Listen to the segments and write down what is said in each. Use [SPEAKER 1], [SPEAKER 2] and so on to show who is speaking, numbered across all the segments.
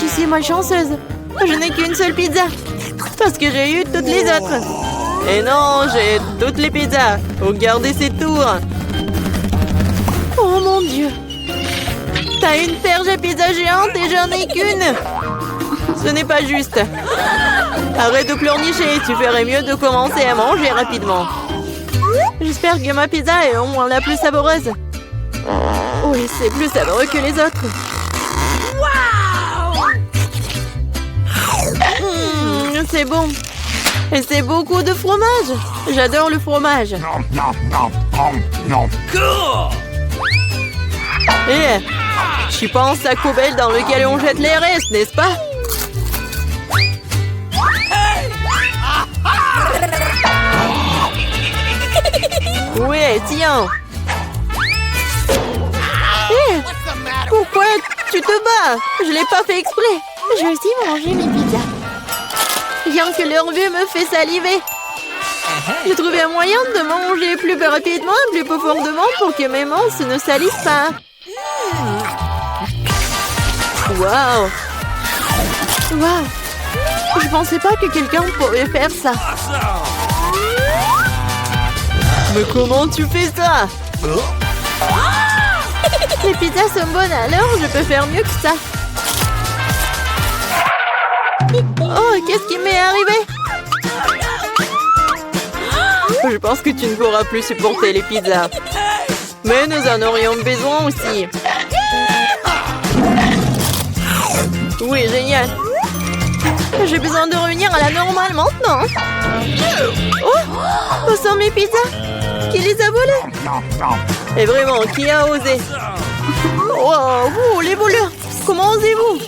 [SPEAKER 1] je suis malchanceuse. Je n'ai qu'une seule pizza. Parce que j'ai eu toutes les autres. Et non, j'ai toutes les pizzas. Regardez ces tours. Oh mon Dieu. T'as une perche à pizza géante et j'en ai qu'une. Ce n'est pas juste. Arrête de pleurnicher. Tu ferais mieux de commencer à manger rapidement. J'espère que ma pizza est au moins la plus savoureuse. Oui, c'est plus savoureux que les autres. C'est bon. Et c'est beaucoup de fromage. J'adore le fromage. Et tu penses à Koubel dans lequel on jette les restes, n'est-ce pas? Ouais, tiens. Pourquoi tu te bats? Je l'ai pas fait exprès. Je vais aussi manger mes pizzas. Rien que leur vue me fait saliver. J'ai trouvé un moyen de manger plus rapidement et plus profondément pour que mes mains ne salissent pas. Waouh! Waouh! Je pensais pas que quelqu'un pourrait faire ça. Mais comment tu fais ça? Les pizzas sont bonnes, alors je peux faire mieux que ça. Oh, qu'est-ce qui m'est arrivé? Je pense que tu ne pourras plus supporter les pizzas. Mais nous en aurions besoin aussi. Oui, génial. J'ai besoin de revenir à la normale maintenant. Oh, où sont mes pizzas? Qui les a volées? Et vraiment, qui a osé? Wow, vous, les voleurs, comment osez-vous?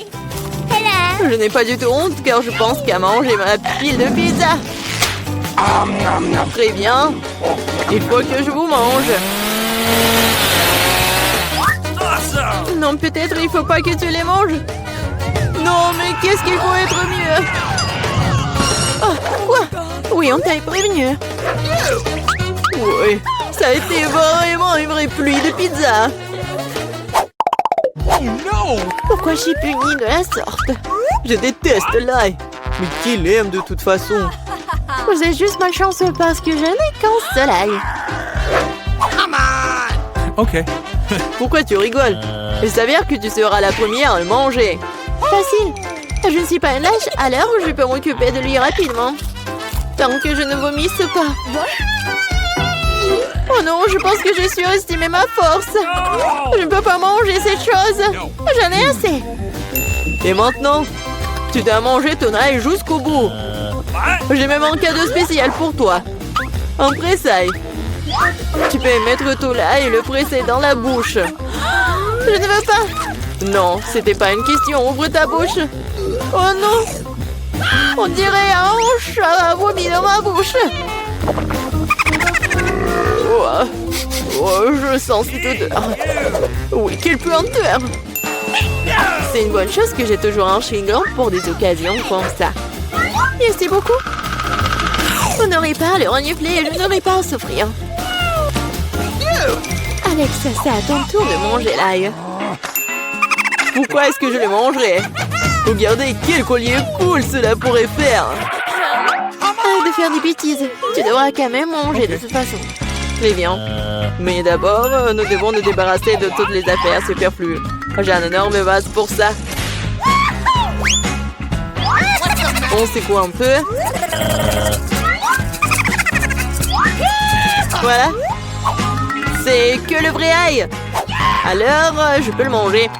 [SPEAKER 1] Je n'ai pas du tout honte car je pense qu'à manger ma pile de pizza. Très bien. Il faut que je vous mange. Non, peut-être il faut pas que tu les manges. Non, mais qu'est-ce qu'il faut être mieux? Oh, quoi? Oui, on t'a prévenu. Oui, ça a été vraiment une vraie pluie de pizza. Pourquoi je suis punie de la sorte? Je déteste l'ail. Mais qui l'aime de toute façon? Vous êtes juste malchanceux parce que je n'ai qu'un seul ail.
[SPEAKER 2] Ok.
[SPEAKER 1] Pourquoi tu rigoles? Il s'avère que tu seras la première à le manger. Facile. Je ne suis pas une lâche, alors je peux m'occuper de lui rapidement. Tant que je ne vomisse pas. Oh non, je pense que j'ai surestimé ma force. Je ne peux pas manger cette chose. J'en ai assez. Et maintenant, tu dois manger ton ail jusqu'au bout. J'ai même un cadeau spécial pour toi. Un presse-ail. Tu peux mettre tout l'ail et le presser dans la bouche. Je ne veux pas. Non, c'était pas une question. Ouvre ta bouche. Oh non. On dirait un chat a vomi dans ma bouche. Oh, je sens cette odeur. Oui, quelle puanteur. C'est une bonne chose que j'ai toujours un chewing-gum pour des occasions comme ça. Merci beaucoup. On n'aurait pas à le renifler et je n'aurais pas à souffrir. Alex, c'est à ton tour de manger l'ail. Pourquoi est-ce que je le mangerais? Regardez quel collier cool cela pourrait faire. Arrête de faire des bêtises. Tu devras quand même manger de toute façon. Très bien. Mais d'abord, nous devons nous débarrasser de toutes les affaires superflues. J'ai un énorme vase pour ça. On secoue un peu. Voilà. C'est que le vrai ail. Alors, je peux le manger.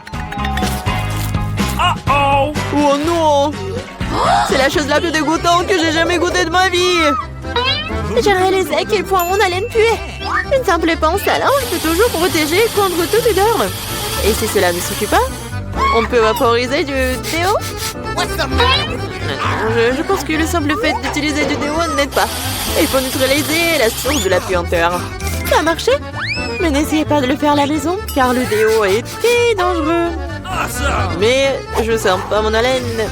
[SPEAKER 1] Oh non! C'est la chose la plus dégoûtante que j'ai jamais goûtée de ma vie. J'ai réalisé à quel point mon haleine puait. Une simple pince à linge peut toujours protéger contre toute odeur. Et si cela ne suffit pas, on peut vaporiser du déo. Je pense que le simple fait d'utiliser du déo n'aide pas. Il faut neutraliser la source de la puanteur. Ça a marché? Mais n'essayez pas de le faire à la maison, car le déo est très dangereux. Mais je sens pas mon haleine.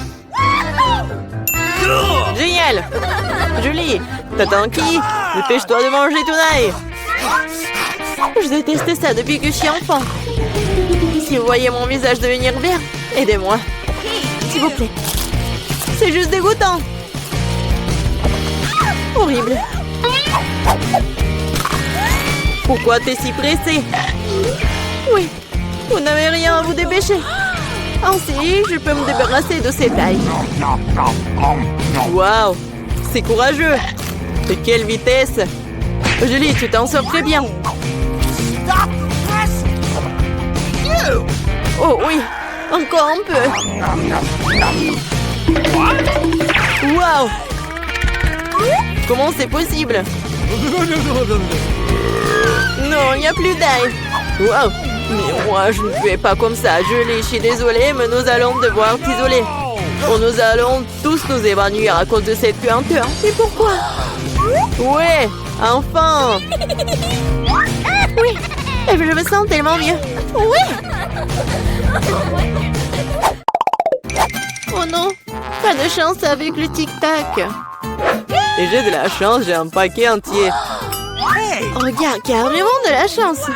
[SPEAKER 1] Génial! Julie, t'attends qui? Dépêche-toi de manger ton ail. Je déteste ça depuis que je suis enfant. Si vous voyez mon visage devenir vert, aidez-moi. s'il vous plaît. C'est juste dégoûtant. Horrible. Pourquoi t'es si pressé? Oui, vous n'avez rien à vous dépêcher. Ainsi, je peux me débarrasser de ces tailles. Waouh, c'est courageux. De quelle vitesse. Julie, tu t'en sors très bien. Oh oui, encore un peu. Waouh. Comment c'est possible? Non, il n'y a plus d'ail. Waouh. Mais moi, je ne fais pas comme ça. Julie, je suis désolée, mais nous allons devoir t'isoler. Nous allons tous nous évanouir à cause de cette puanteur. Et pourquoi? Ouais, enfin. Oui, je me sens tellement mieux. Oui. Oh non, pas de chance avec le tic-tac. Et j'ai de la chance, j'ai un paquet entier. Oh, regarde, carrément de la chance.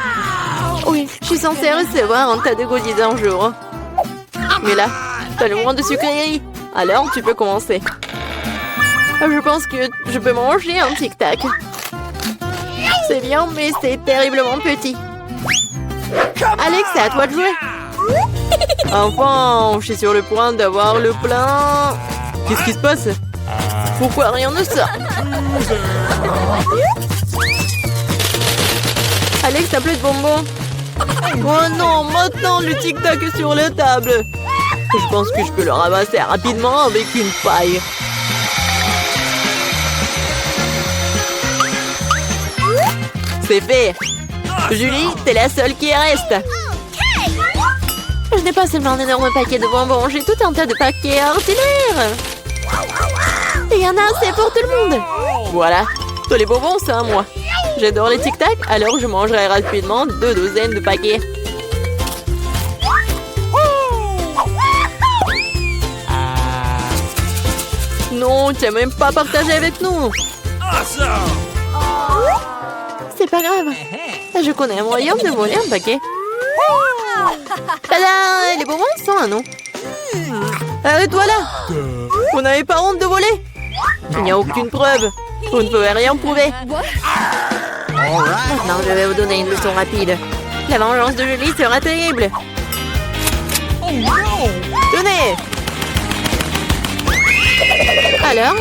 [SPEAKER 1] Oui, je suis censée recevoir un tas de goodies un jour. Mais là, t'as le moins de sucreries. Alors, tu peux commencer. Je pense que je peux manger un tic-tac. C'est bien, mais c'est terriblement petit. Alex, c'est à toi de jouer. Enfin, je suis sur le point d'avoir le plein. Qu'est-ce qui se passe? Pourquoi rien ne sort? Alex, t'as plus de bonbons. Oh non, maintenant le tic-tac est sur la table. Je pense que je peux le ramasser rapidement avec une paille. C'est fait. Julie, t'es la seule qui reste. Je n'ai pas seulement un énorme paquet de bonbons, j'ai tout un tas de paquets ordinaires. Il y en a assez pour tout le monde. Voilà, tous les bonbons, c'est à moi. J'adore les tic-tac, alors je mangerai rapidement 2 douzaines de paquets. Non, tu n'as même pas partagé avec nous. C'est pas grave. Je connais un moyen de voler un paquet. Tada! Les bonbons sont à nous. Arrête-toi là! Vous n'avez pas honte de voler? Il n'y a aucune preuve. Vous ne pouvez rien prouver. Maintenant, je vais vous donner une leçon rapide. La vengeance de Julie sera terrible. Tenez! Alors,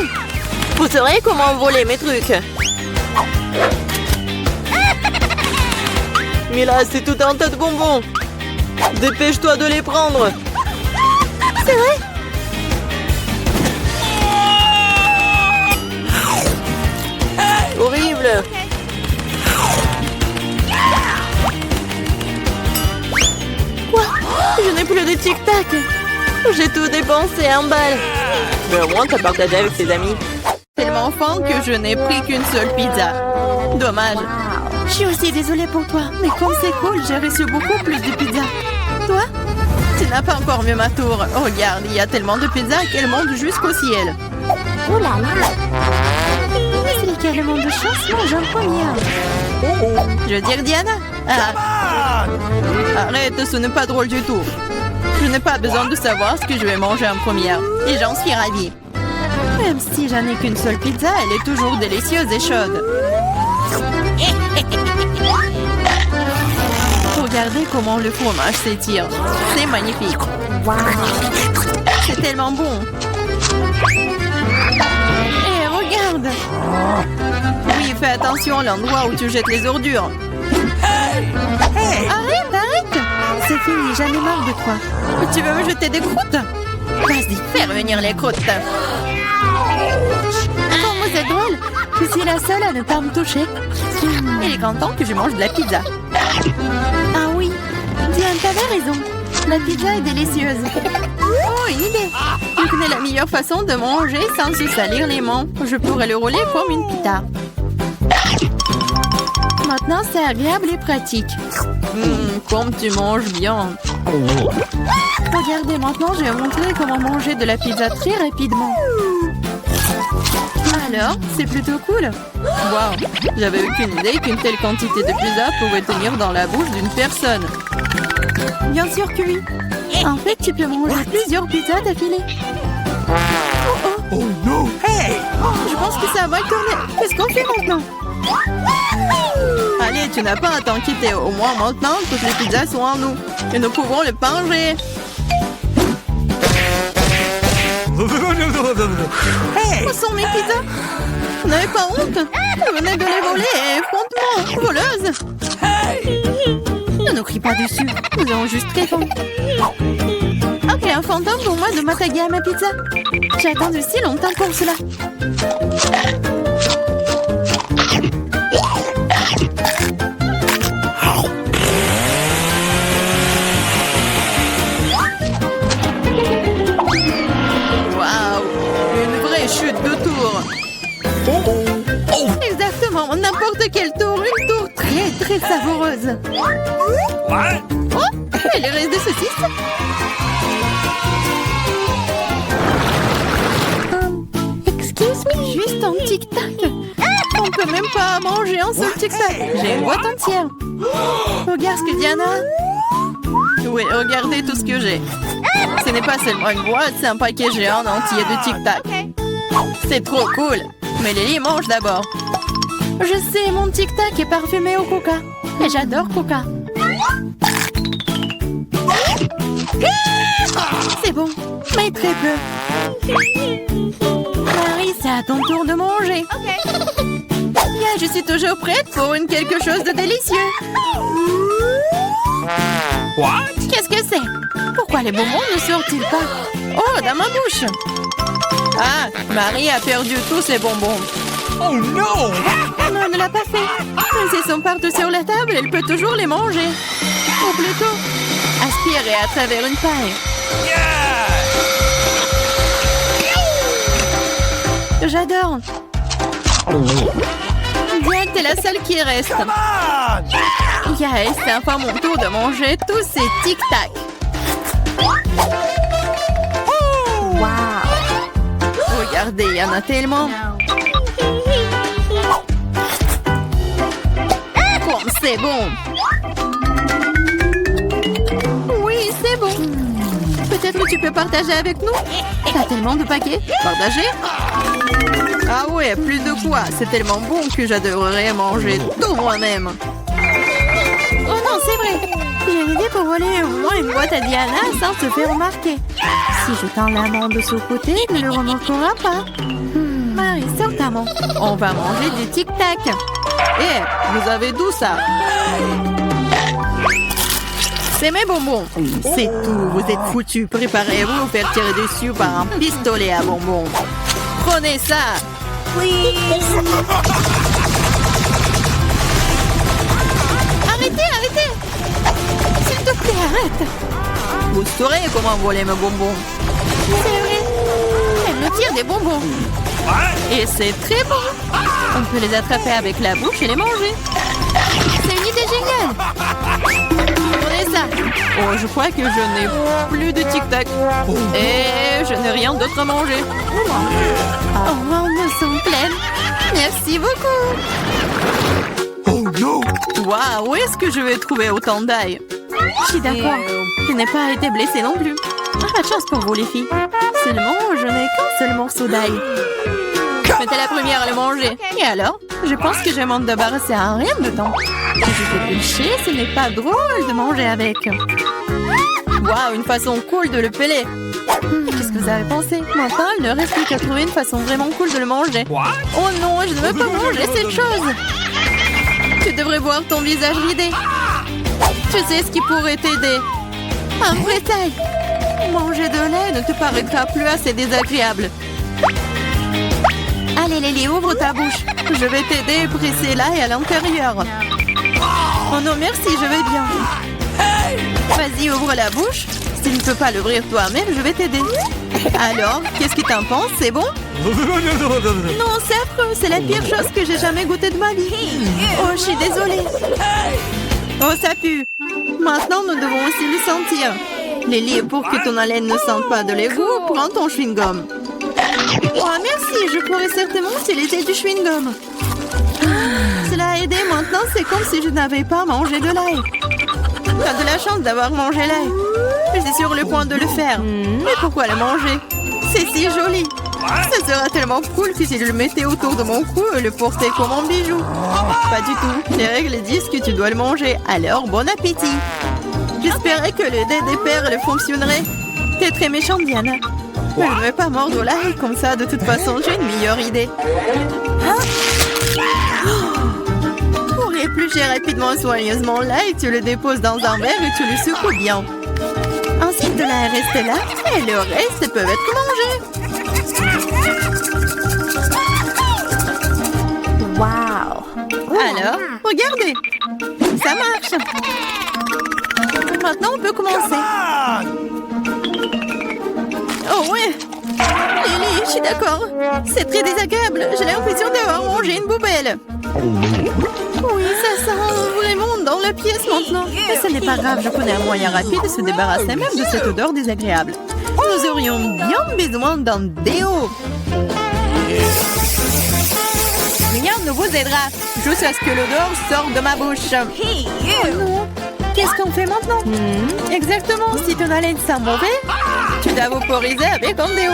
[SPEAKER 1] vous saurez comment voler mes trucs. Mais là, c'est tout un tas de bonbons. Dépêche-toi de les prendre. C'est vrai? Horrible. Quoi? Je n'ai plus de tic-tac. J'ai tout dépensé en balles. Mais au moins, t'as partagé avec tes amis.
[SPEAKER 2] Tellement faim que je n'ai pris qu'une seule pizza. Dommage.
[SPEAKER 1] Je suis aussi désolée pour toi.
[SPEAKER 2] Mais comme c'est cool, j'ai reçu beaucoup plus de pizza. Toi? Tu n'as pas encore vu ma tour. Regarde, il y a tellement de pizzas qu'elle monte jusqu'au ciel.
[SPEAKER 1] Oh là là. C'est carrément de chance, mange un première.
[SPEAKER 2] Je veux dire Diana? Ah. Arrête, ce n'est pas drôle du tout. Je n'ai pas besoin de savoir ce que je vais manger en première. Et j'en suis ravie. Même si j'en ai qu'une seule pizza, elle est toujours délicieuse et chaude. Regardez comment le fromage s'étire. C'est magnifique. C'est tellement bon. Et regarde. Oui, fais attention à l'endroit où tu jettes les ordures. Arrête, arrête. C'est fini, j'en ai marre de toi. Tu veux me jeter des croûtes? Vas-y, fais revenir les croûtes. Comment c'est drôle. Je suis la seule à ne pas me toucher. Il est content que je mange de la pizza. Ah oui, Diane, t'avais raison. La pizza est délicieuse. Oh, une idée. Je connais la meilleure façon de manger sans se salir les mains. Je pourrais le rouler comme une pita. Maintenant, c'est agréable et pratique. Comme tu manges bien. Regardez, maintenant, je vais montrer comment manger de la pizza très rapidement. Alors, c'est plutôt cool. Waouh, j'avais aucune idée qu'une telle quantité de pizza pouvait tenir dans la bouche d'une personne. Bien sûr que oui. En fait, tu peux manger plusieurs pizzas d'affilée.
[SPEAKER 3] Oh no! Hey!
[SPEAKER 2] Je pense que ça va mal tourner. Qu'est-ce qu'on fait maintenant? Allez, tu n'as pas à t'inquiéter. Au moins maintenant, toutes les pizzas sont en nous. Et nous pouvons les manger.
[SPEAKER 3] Hey!
[SPEAKER 2] Où sont mes pizzas? Vous n'avez pas honte? Vous venez de les voler et frontement, voleuse. Ne nous crie pas dessus. Nous avons juste très faim. Ok, un fantôme pour moi de m'attaquer à ma pizza. J'ai attendu si longtemps pour cela. Waouh! Une vraie chute de tour. Exactement, n'importe quel tour. Une tour très très savoureuse.
[SPEAKER 3] What?
[SPEAKER 2] Oh, et le reste de saucisses? Excuse me, juste un tic-tac. On peut même pas manger un seul tic-tac. J'ai une boîte entière. Regarde ce que Diana. Oui, regardez tout ce que j'ai. Ce n'est pas seulement une boîte, c'est un paquet géant entier de tic-tac. C'est trop cool. Mais Lily mange d'abord. Je sais, mon tic-tac est parfumé au coca. Et j'adore coca. C'est bon, mais très peu. Marie, c'est à ton tour de manger. Yeah, je suis toujours prête pour quelque chose de délicieux.
[SPEAKER 3] What?
[SPEAKER 2] Qu'est-ce que c'est? Pourquoi les bonbons ne sortent-ils pas? Oh, dans ma bouche. Ah, Marie a perdu tous ses bonbons.
[SPEAKER 3] Oh no!
[SPEAKER 2] Non, elle ne l'a pas fait. Mais ils sont partout sur la table, elle peut toujours les manger. Ou plutôt, aspirer à travers une paille.
[SPEAKER 3] Yeah!
[SPEAKER 2] J'adore. Bien, t'es la seule qui reste.
[SPEAKER 3] Come on!
[SPEAKER 2] Yeah, c'est enfin mon tour de manger tous ces tic-tac. Wow! Regardez, il y en a tellement. Comme c'est bon. Oui, c'est bon. Peut-être que tu peux partager avec nous? T'as tellement de paquets. Partager? Ah ouais, plus de quoi. C'est tellement bon que j'adorerais manger tout moi-même. Oh non, c'est vrai. J'ai une idée pour voler au moins une boîte à Diana sans se faire remarquer. Si je tends la main de ce côté, elle ne le remarquera pas. Marie, sors ta main. On va manger des tic-tac. Eh, vous avez d'où ça? C'est mes bonbons. C'est tout, vous êtes foutus. Préparez-vous à vous faire tirer dessus par un pistolet à bonbons. Prenez ça. Please. Arrêtez. S'il te plaît, arrête. Vous saurez comment voler mes bonbons. C'est vrai. Elle me tire des bonbons. Et c'est très bon. On peut les attraper avec la bouche et les manger. C'est une idée géniale. Prenez ça. Oh, je crois que je n'ai plus de tic-tac. Et je n'ai rien d'autre à manger. Oh, on me sent pleine. Merci beaucoup.
[SPEAKER 3] Oh no!
[SPEAKER 2] Waouh, où est-ce que je vais trouver autant d'ail? Je suis d'accord. Je n'ai pas été blessée non plus. Pas de chance pour vous, les filles. Seulement, je n'ai qu'un seul morceau d'ail. Mais t'es la première à le manger. Et alors? Je pense que je vais m'en débarrasser en rien de temps. Si je fais pêcher, ce n'est pas drôle de manger avec. Waouh, une façon cool de le peler. Qu'est-ce que vous avez pensé? Maintenant, il ne reste plus qu'à trouver une façon vraiment cool de le manger.
[SPEAKER 3] What?
[SPEAKER 2] Oh non, je ne veux pas manger cette chose. Tu devrais voir ton visage ridé. Tu sais ce qui pourrait t'aider? Un vrai taille. Manger de lait ne te paraîtra plus assez désagréable. Allez, Lily, ouvre ta bouche. Je vais t'aider à presser l'ail à l'intérieur. Oh non, merci, je vais bien. Vas-y, ouvre la bouche. Si tu ne peux pas l'ouvrir toi-même, je vais t'aider. Alors, qu'est-ce que t'en penses? C'est bon? Non, c'est affreux. C'est la pire chose que j'ai jamais goûtée de ma vie. Oh, je suis désolée. Oh, ça pue. Maintenant, nous devons aussi le sentir. Lily, pour que ton haleine ne sente pas de l'égout, prends ton chewing-gum. Oh, merci. Je pourrais certainement utiliser du chewing-gum. Cela a aidé. Maintenant, c'est comme si je n'avais pas mangé de l'ail. T'as de la chance d'avoir mangé l'ail. J'étais sur le point de le faire. Mais pourquoi le manger? C'est si joli. Ça sera tellement cool si je le mettais autour de mon cou et le portais comme un bijou. Pas du tout. Les règles disent que tu dois le manger. Alors, bon appétit. J'espérais que le dé des perles fonctionnerait. T'es très méchante, Diana. Je ne vais pas mordre l'ail comme ça. De toute façon, j'ai une meilleure idée. Pour éplucher rapidement et soigneusement l'ail, tu le déposes dans un verre et tu le secoues bien. Ensuite, de l'ail reste là et le reste peut être mangé.
[SPEAKER 1] Wow!
[SPEAKER 2] Alors, regardez. Ça marche. Maintenant, on peut commencer. Oh ouais. Lily, je suis d'accord. C'est très désagréable. J'ai l'impression d'avoir mangé une poubelle. Oui, ça sent vraiment dans la pièce maintenant. Mais ce n'est pas grave, je connais un moyen rapide de se débarrasser même de cette odeur désagréable. Nous aurions bien besoin d'un déo. Rien ne vous aidera. Juste à ce que l'odeur sorte de ma bouche. Oh non. Qu'est-ce qu'on fait maintenant? Exactement. Si ton haleine sent mauvais, tu dois vaporiser avec un déo.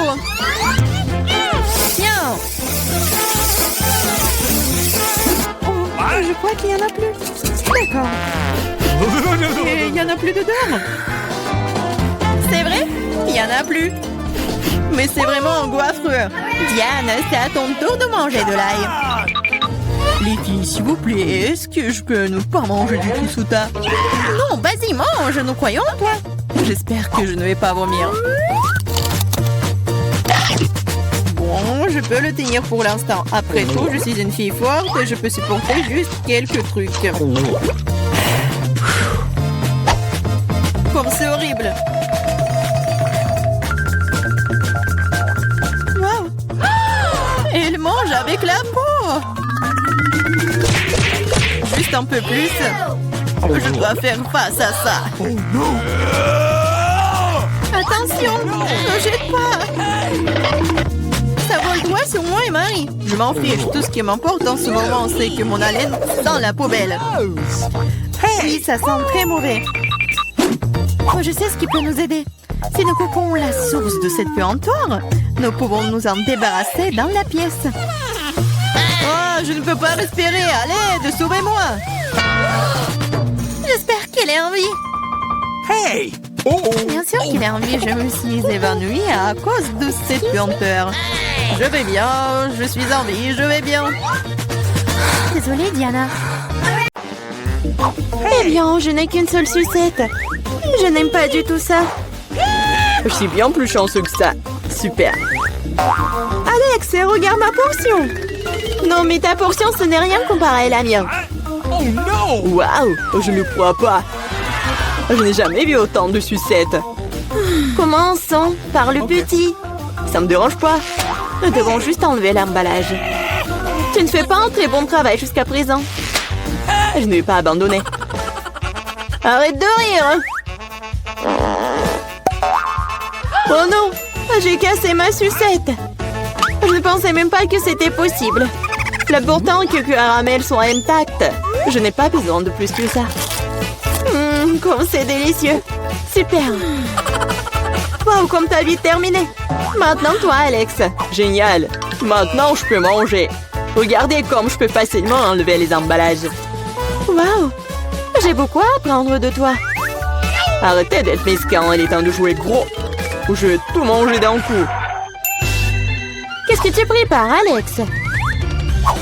[SPEAKER 2] Tiens. Oh, je crois qu'il n'y en a plus. D'accord. Et il n'y en a plus d'odeur. C'est vrai? Il n'y en a plus. Mais c'est vraiment un goût affreux. Diane, c'est à ton tour de manger de l'ail. Les filles, s'il vous plaît, est-ce que je peux ne pas manger du tout ça? Non, vas-y, mange, nous croyons en toi. J'espère que je ne vais pas vomir. Bon, je peux le tenir pour l'instant. Après tout, je suis une fille forte et je peux supporter juste quelques trucs. Comme c'est horrible. Wow. Elle mange avec la peau. Juste un peu plus. Je dois faire face à ça.
[SPEAKER 3] Oh non!
[SPEAKER 2] Attention, ne jette pas. Ça vole droit sur moi et Marie. Je m'en fiche. Tout ce qui m'importe en ce moment, c'est que mon haleine sent la poubelle. Oui, ça sent très mauvais. Oh, je sais ce qui peut nous aider. Si nous coupons la source de cette puanteur, nous pouvons nous en débarrasser dans la pièce. Oh, je ne peux pas respirer. Allez, sauvez-moi. J'espère qu'elle est en vie.
[SPEAKER 3] Hey! Oh!
[SPEAKER 2] Bien sûr qu'il est en vie. Je me suis évanouie à cause de cette puanteur. Je vais bien. Je suis en vie. Je vais bien. Désolée, Diana.
[SPEAKER 1] Eh bien, je n'ai qu'une seule sucette. Je n'aime pas du tout ça. Je suis bien plus chanceux que ça. Super. Alex, regarde ma portion. Non, mais ta portion, ce n'est rien comparé à la mienne.
[SPEAKER 3] Oh non!
[SPEAKER 1] Waouh, je ne crois pas. Je n'ai jamais vu autant de sucettes. Commençons par le petit. Ça me dérange pas. Nous devons juste enlever l'emballage. Tu ne fais pas un très bon travail jusqu'à présent. Je ne vais pas abandonner. Arrête de rire. Oh non, j'ai cassé ma sucette. Je ne pensais même pas que c'était possible. L'important est que le caramel soit intact. Je n'ai pas besoin de plus que ça. Comme c'est délicieux. Super. Wow, comme t'as vite terminé. Maintenant, toi, Alex. Génial. Maintenant, je peux manger. Regardez comme je peux facilement enlever les emballages. Wow. J'ai beaucoup à apprendre de toi. Arrêtez d'être mesquin, il est temps de jouer gros. Ou je vais tout manger d'un coup. Qu'est-ce que tu prépares, Alex?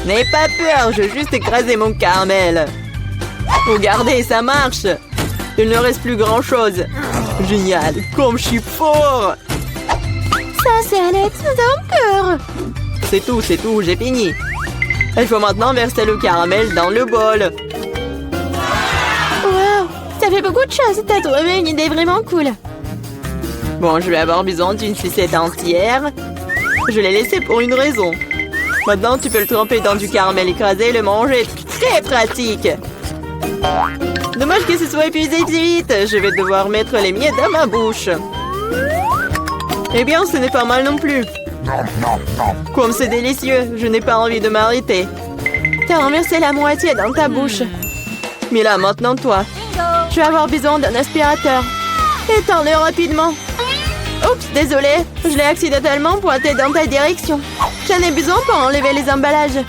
[SPEAKER 1] N'aie pas peur, je vais juste écraser mon caramel. Regardez, ça marche. Il ne reste plus grand-chose. Génial, comme je suis fort. Ça, c'est Alex, nous avons peur. C'est tout, j'ai fini. Il faut maintenant verser le caramel dans le bol. Wow, ça fait beaucoup de choses. T'as trouvé une idée vraiment cool. Bon, je vais avoir besoin d'une sucette entière. Je l'ai laissée pour une raison. Maintenant, tu peux le tremper dans du caramel écrasé et le manger. Très pratique. Dommage que ce soit épuisé si vite. Je vais devoir mettre les miettes dans ma bouche. Eh bien, ce n'est pas mal non plus. Comme c'est délicieux, je n'ai pas envie de m'arrêter. T'as renversé la moitié dans ta bouche. Mais là, maintenant, toi. Je vais avoir besoin d'un aspirateur. Étends-le rapidement. Oups, désolé. Je l'ai accidentellement pointé dans ta direction. J'en ai besoin pour enlever les emballages.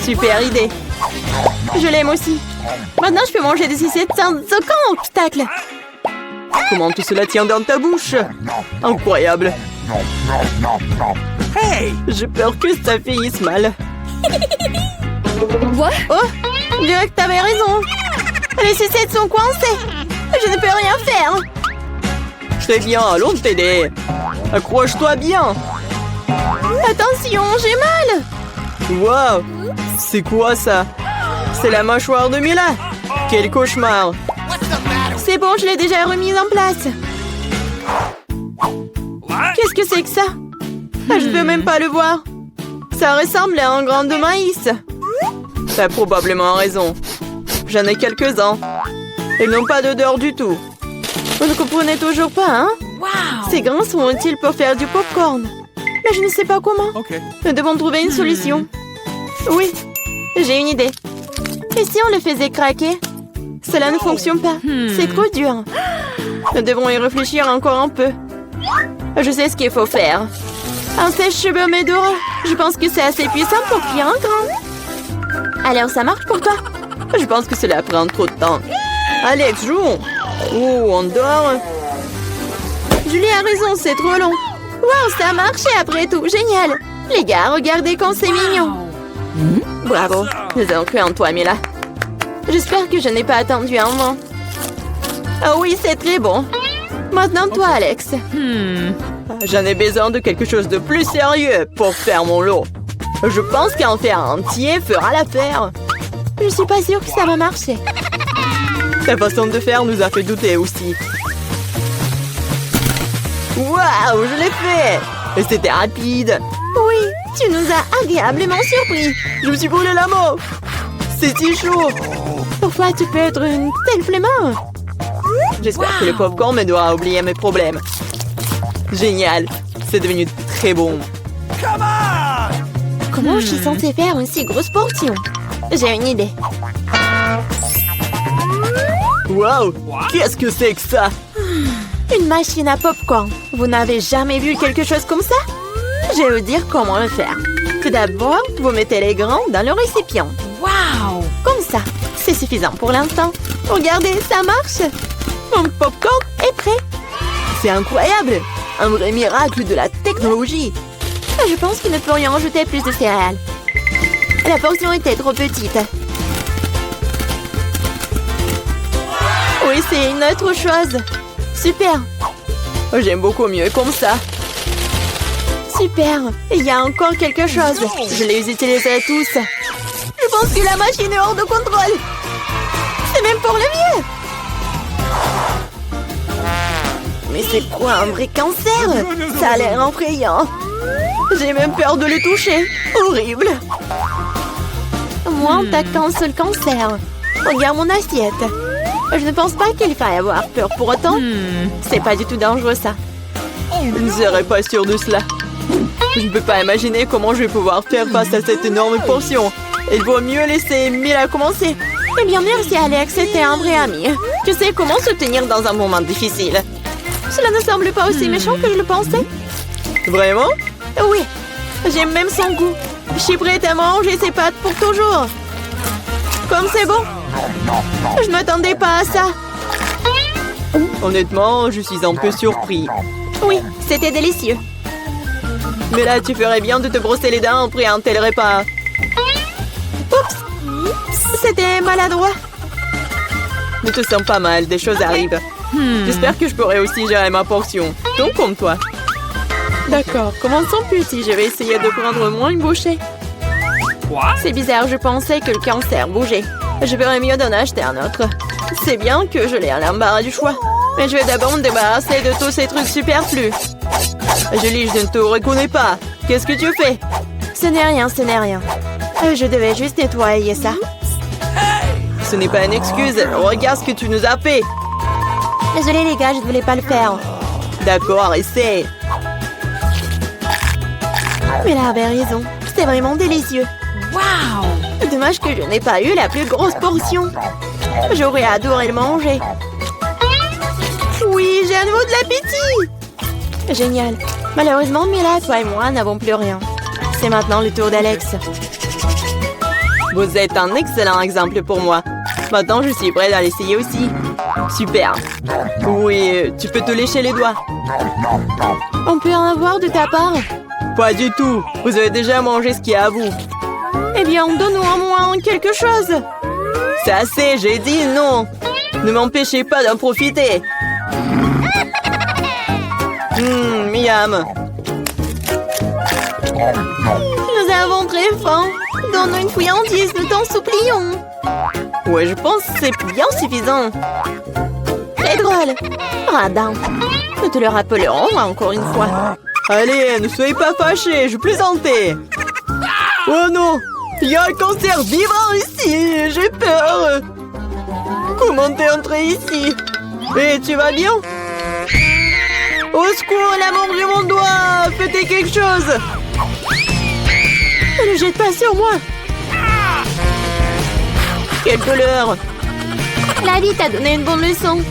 [SPEAKER 1] Super idée. Je l'aime aussi. Maintenant, je peux manger des sucettes sans aucun obstacle. Comment tout cela tient dans ta bouche? Incroyable.
[SPEAKER 3] Hey!
[SPEAKER 1] J'ai peur que ça finisse mal.
[SPEAKER 2] Quoi?
[SPEAKER 1] Oh, je dirais que t'avais raison. Les sucettes sont coincées. Je ne peux rien faire. Très bien, allons t'aider. Accroche-toi bien. Attention, j'ai mal. Wow, c'est quoi ça? C'est la mâchoire de Mila. Quel cauchemar. C'est bon, je l'ai déjà remise en place. Qu'est-ce que c'est que ça? Je ne peux même pas le voir. Ça ressemble à un grain de maïs. T'as probablement raison. J'en ai quelques-uns. Ils n'ont pas d'odeur du tout. Vous ne comprenez toujours pas, hein? Ces grains sont utiles pour faire du popcorn. Mais je ne sais pas comment.
[SPEAKER 3] Okay.
[SPEAKER 1] Nous devons trouver une solution. Oui, j'ai une idée. Et si on le faisait craquer? Cela ne fonctionne pas. C'est trop dur. Nous devons y réfléchir encore un peu. Je sais ce qu'il faut faire. Un sèche-cheveux Medora. Je pense que c'est assez puissant pour cuire un grain. Alors, ça marche pour toi? Je pense que cela prend trop de temps. Alex, jouons. Oh, on dort. Julie a raison, c'est trop long. Wow, ça a marché après tout. Génial. Les gars, regardez comme c'est mignon. Bravo. Nous avons cru en toi, Mila. J'espère que je n'ai pas attendu un moment. Ah oui, c'est très bon. Maintenant, toi, Alex. J'en ai besoin de quelque chose de plus sérieux pour faire mon lot. Je pense qu'en faire un entier fera l'affaire. Je suis pas sûre que ça va marcher. Ta façon de faire nous a fait douter aussi. Waouh, je l'ai fait! Et c'était rapide. Oui, tu nous as agréablement surpris. Je me suis brûlé la main. C'est si chaud. Pourquoi tu peux être une telle flemmard? J'espère que le popcorn me doit oublier mes problèmes. Génial, c'est devenu très bon.
[SPEAKER 3] Come on!
[SPEAKER 1] Comment je suis censée faire une si grosse portion? J'ai une idée. Wow, qu'est-ce que c'est que ça? Une machine à popcorn. Vous n'avez jamais vu quelque chose comme ça? Je vais vous dire comment le faire. Tout d'abord, vous mettez les grains dans le récipient.
[SPEAKER 2] Wow!
[SPEAKER 1] Comme ça, c'est suffisant pour l'instant. Regardez, ça marche. Mon popcorn est prêt. C'est incroyable. Un vrai miracle de la technologie. Je pense que nous pourrions ajouter plus de céréales. La portion était trop petite. Oui, c'est une autre chose. Super. J'aime beaucoup mieux comme ça. Super. Il y a encore quelque chose. Je les utiliserai tous. Je pense que la machine est hors de contrôle. C'est même pour le mieux. Mais c'est quoi un vrai cancer? Ça a l'air effrayant. J'ai même peur de le toucher. Horrible. Moi, t'as qu'un seul cancer. Regarde mon assiette. Je ne pense pas qu'il faille avoir peur pour autant. C'est pas du tout dangereux, ça. Je ne serais pas sûre de cela. Je ne peux pas imaginer comment je vais pouvoir faire face à cette énorme portion. Il vaut mieux laisser Mila commencer. Et bien merci, Alex. C'était un vrai ami. Tu sais comment se tenir dans un moment difficile. Cela ne semble pas aussi méchant que je le pensais. Vraiment? Oui. J'aime même son goût. Je suis prête à manger ses pâtes pour toujours. Comme c'est bon. Je ne m'attendais pas à ça. Honnêtement, je suis un peu surpris. Oui, c'était délicieux. Mais là, tu ferais bien de te brosser les dents après un tel repas. Oups! C'était maladroit. Ne te sens pas mal, des choses arrivent. J'espère que je pourrai aussi gérer ma portion. Donc comme toi. D'accord, commençons petit. Je vais essayer de prendre au moins une bouchée. C'est bizarre, je pensais que le cancer bougeait. Je ferais mieux d'en acheter un autre. C'est bien que je l'ai à l'embarras du choix. Mais je vais d'abord me débarrasser de tous ces trucs superflus. Julie, je ne te reconnais pas. Qu'est-ce que tu fais? Ce n'est rien, ce n'est rien. Je devais juste nettoyer ça. Ce n'est pas une excuse. Regarde ce que tu nous as fait. Désolée les gars, je ne voulais pas le faire. D'accord, essaie. Mais là avait raison. C'est vraiment délicieux.
[SPEAKER 2] Wow!
[SPEAKER 1] Dommage que je n'ai pas eu la plus grosse portion. J'aurais adoré le manger. Oui, j'ai à nouveau de l'appétit. Génial. Malheureusement, Mila, toi et moi n'avons plus rien. C'est maintenant le tour d'Alex. Vous êtes un excellent exemple pour moi. Maintenant, je suis prête à l'essayer aussi. Super. Oui, tu peux te lécher les doigts. On peut en avoir de ta part? Pas du tout. Vous avez déjà mangé ce qui est à vous. Eh bien, donne-nous au moins quelque chose. C'est assez, j'ai dit non. Ne m'empêchez pas d'en profiter. Miam. Nous avons très faim. Donne-nous une friandise, nous t'en supplions. Ouais, je pense que c'est bien suffisant. Très drôle. Radin. Nous te le rappellerons encore une fois. Allez, ne soyez pas fâchés, je plaisantais. Oh non, il y a un cancer vivant ici, j'ai peur. Comment t'es entré ici? Et tu vas bien? Au secours, elle a mangé mon doigt. Faites quelque chose. Ne le jette pas sur moi. Quelle douleur. La vie t'a donné une bonne leçon.